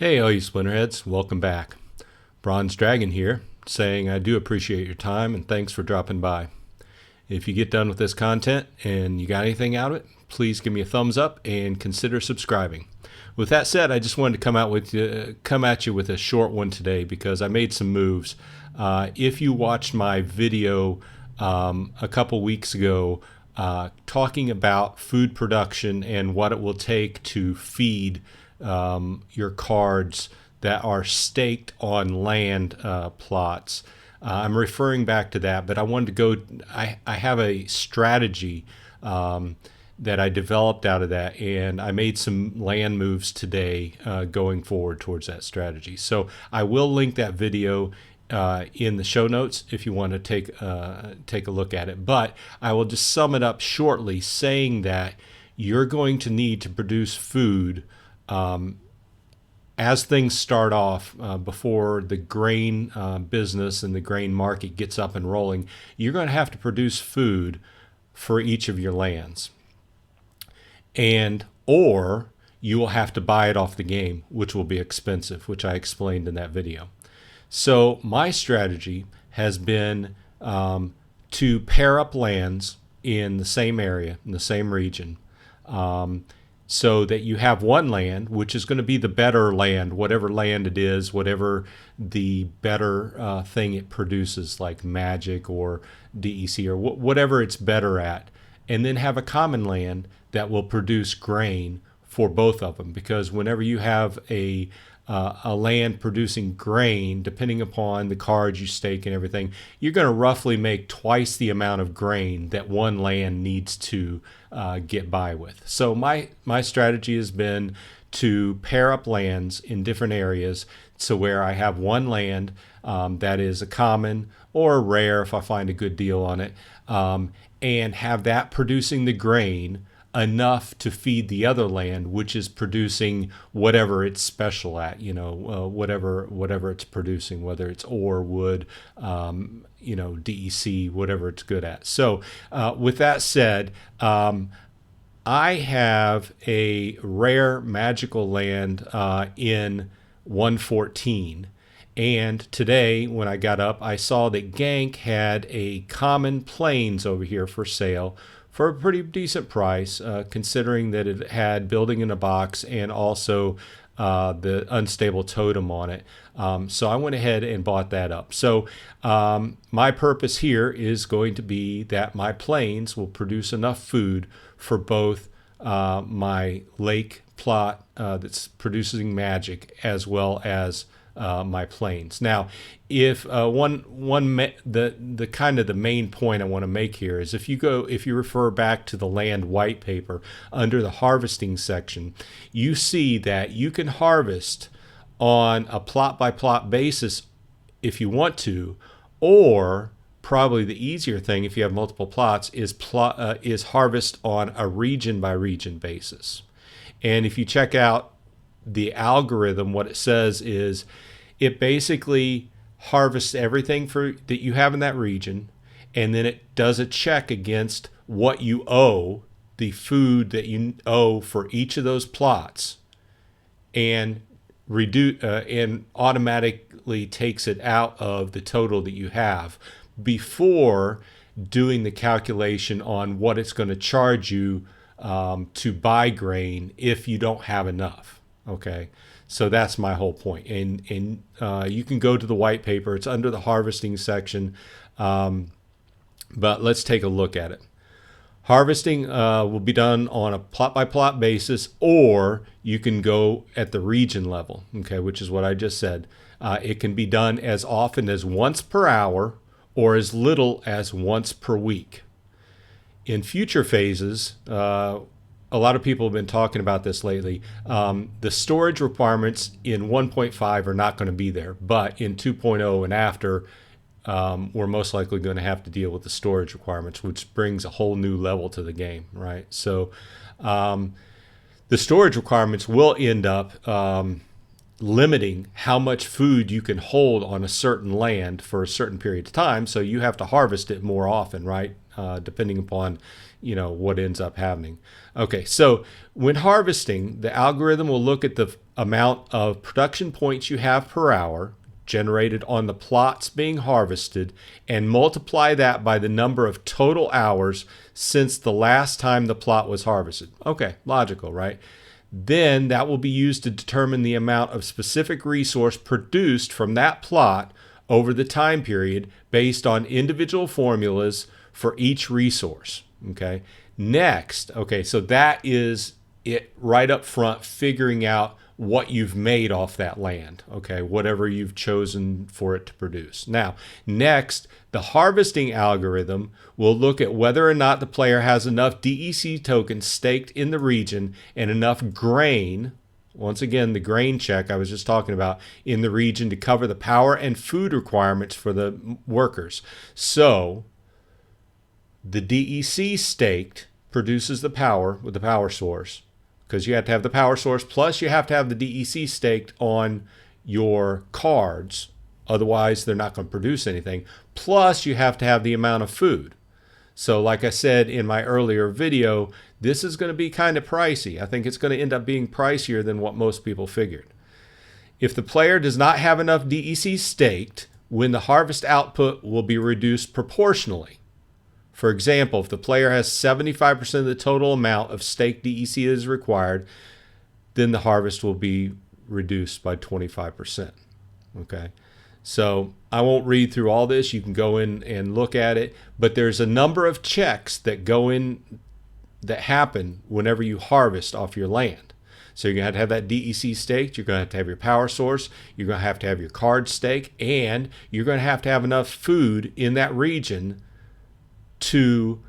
Hey, all you Splinterheads, welcome back. Bronze Dragon here, saying I do appreciate your time and thanks for dropping by. If you get done with this content and you got anything out of it, please give me a thumbs up and consider subscribing. With that said, I just wanted to come at you with a short one today because I made some moves. If you watched my video a couple weeks ago talking about food production and what it will take to feed your cards that are staked on land plots. I'm referring back to that, but I wanted to go. I have a strategy that I developed out of that, and I made some land moves today going forward towards that strategy. So I will link that video in the show notes if you want to take a look at it. But I will just sum it up shortly, saying that you're going to need to produce food as things start off before the grain business and the grain market gets up and rolling. You're going to have to produce food for each of your lands, or you will have to buy it off the game, which will be expensive, which I explained in that video. So my strategy has been to pair up lands in the same area, in the same region, so that you have one land, which is going to be the better land, whatever land it is, whatever the better thing it produces, like magic or DEC or whatever it's better at, and then have a common land that will produce grain for both of them. Because whenever you have a land producing grain, depending upon the cards you stake and everything, you're going to roughly make twice the amount of grain that one land needs to get by with. So my strategy has been to pair up lands in different areas, so where I have one land that is a common or a rare if I find a good deal on it, and have that producing the grain enough to feed the other land, which is producing whatever it's special at, whatever it's producing, whether it's ore, wood, DEC, whatever it's good at. So with that said, I have a rare magical land in 114. And today, when I got up, I saw that Gank had a common plains over here for sale for a pretty decent price, considering that it had building in a box and also the unstable totem on it. So I went ahead and bought that up. So my purpose here is going to be that my plains will produce enough food for both my lake plot that's producing magic as well as my plains. Now, if the kind of the main point I want to make here is if you refer back to the land white paper under the harvesting section, you see that you can harvest on a plot by plot basis if you want to, or probably the easier thing if you have multiple plots is harvest on a region by region basis. And if you check out the algorithm, what it says is it basically harvests everything that you have in that region, and then it does a check against what you owe, the food that you owe for each of those plots, and automatically takes it out of the total that you have before doing the calculation on what it's going to charge you to buy grain if you don't have enough. Okay, so that's my whole point. And you can go to the white paper. It's under the harvesting section, but let's take a look at it. Harvesting will be done on a plot-by-plot basis, or you can go at the region level, okay, which is what I just said. It can be done as often as once per hour or as little as once per week. In future phases, a lot of people have been talking about this lately. The storage requirements in 1.5 are not going to be there, but in 2.0 and after, we're most likely going to have to deal with the storage requirements, which brings a whole new level to the game, right? So the storage requirements will end up limiting how much food you can hold on a certain land for a certain period of time. So you have to harvest it more often, right? Depending upon what ends up happening. Okay, so when harvesting, the algorithm will look at the amount of production points you have per hour generated on the plots being harvested and multiply that by the number of total hours since the last time the plot was harvested. Okay, logical, right? Then that will be used to determine the amount of specific resource produced from that plot over the time period based on individual formulas for each resource. Okay. Next, okay, so that is it right up front, figuring out what you've made off that land, okay, whatever you've chosen for it to produce. Now, next, the harvesting algorithm will look at whether or not the player has enough DEC tokens staked in the region and enough grain, once again, the grain check I was just talking about, in the region to cover the power and food requirements for the workers. So, the DEC staked produces the power with the power source, because you have to have the power source, plus you have to have the DEC staked on your cards. Otherwise, they're not going to produce anything. Plus, you have to have the amount of food. So like I said in my earlier video, this is going to be kind of pricey. I think it's going to end up being pricier than what most people figured. If the player does not have enough DEC staked, when the harvest output will be reduced proportionally. For example, if the player has 75% of the total amount of staked DEC that is required, then the harvest will be reduced by 25%. Okay, so I won't read through all this. You can go in and look at it, but there's a number of checks that go in that happen whenever you harvest off your land. So you're going to have that DEC staked, you're going to have your power source, you're going to have your card stake, and you're going to have enough food in that region to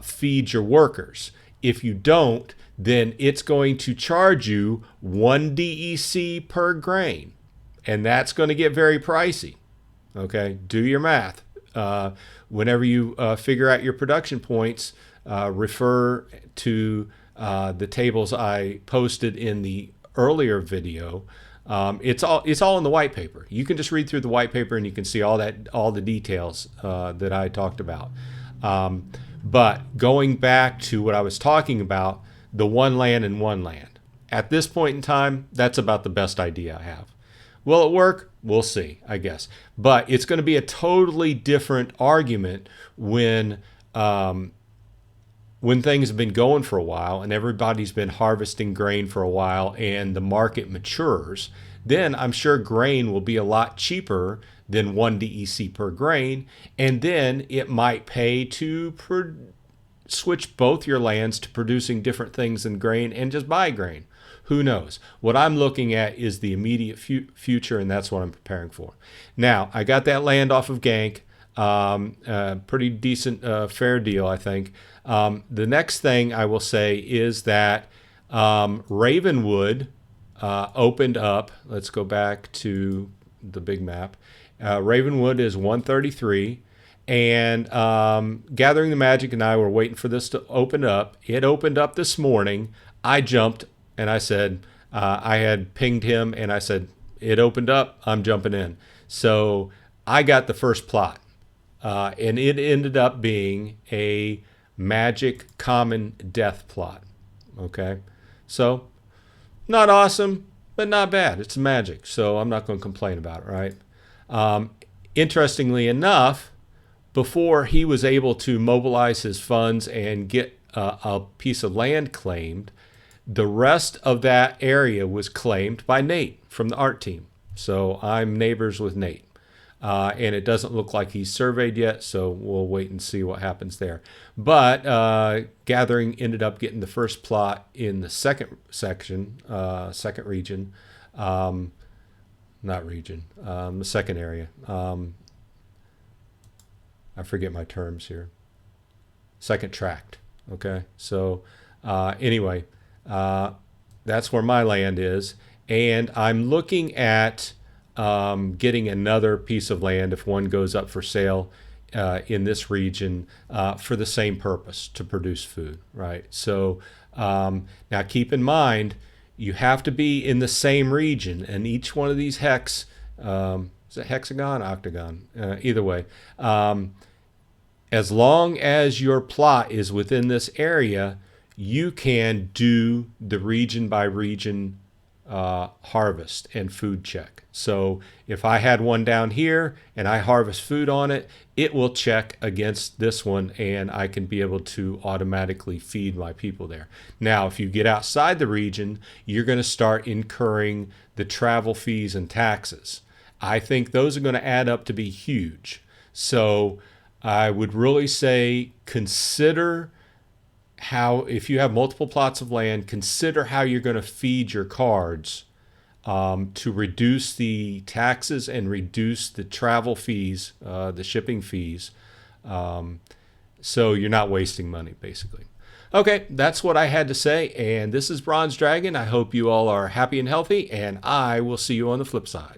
feed your workers. If you don't, then it's going to charge you 1 DEC per grain, and that's going to get very pricey. Okay, do your math. Whenever you figure out your production points, refer to the tables I posted in the earlier video. It's all in the white paper. You can just read through the white paper and you can see all the details that I talked about. But going back to what I was talking about, the one land and one land. At this point in time, that's about the best idea I have. Will it work? We'll see, I guess. But it's going to be a totally different argument when things have been going for a while and everybody's been harvesting grain for a while and the market matures. Then I'm sure grain will be a lot cheaper than 1 DEC per grain, and then it might pay to switch both your lands to producing different things than grain and just buy grain. Who knows? What I'm looking at is the immediate future, and that's what I'm preparing for. Now, I got that land off of Gank. Pretty decent, fair deal, I think. The next thing I will say is that Ravenwood opened up. Let's go back to the big map. Ravenwood is 133, and Gathering the Magic and I were waiting for this to open up. It opened up this morning. I jumped, and I said, I had pinged him, and I said, it opened up, I'm jumping in. So I got the first plot, and it ended up being a magic common death plot. Okay, so not awesome, but not bad. It's magic, so I'm not going to complain about it, right? Interestingly enough, before he was able to mobilize his funds and get a piece of land claimed, the rest of that area was claimed by Nate from the art team. So I'm neighbors with Nate. And it doesn't look like he's surveyed yet, so we'll wait and see what happens there. But Gathering ended up getting the first plot in the second section, second region. Not region, the second area. I forget my terms here. Second tract, okay? So anyway, that's where my land is. And I'm looking at getting another piece of land if one goes up for sale in this region for the same purpose, to produce food, right? So now keep in mind, you have to be in the same region, and each one of these hex, is it hexagon, octagon? Either way, as long as your plot is within this area, you can do the region by region harvest and food check. So if I had one down here and I harvest food on it, it will check against this one and I can be able to automatically feed my people there. Now, if you get outside the region, you're going to start incurring the travel fees and taxes. I think those are going to add up to be huge. So I would really say consider how, if you have multiple plots of land, consider how you're going to feed your cards to reduce the taxes and reduce the travel fees, the shipping fees, so you're not wasting money, basically. Okay, that's what I had to say, and this is Bronze Dragon. I hope you all are happy and healthy, and I will see you on the flip side.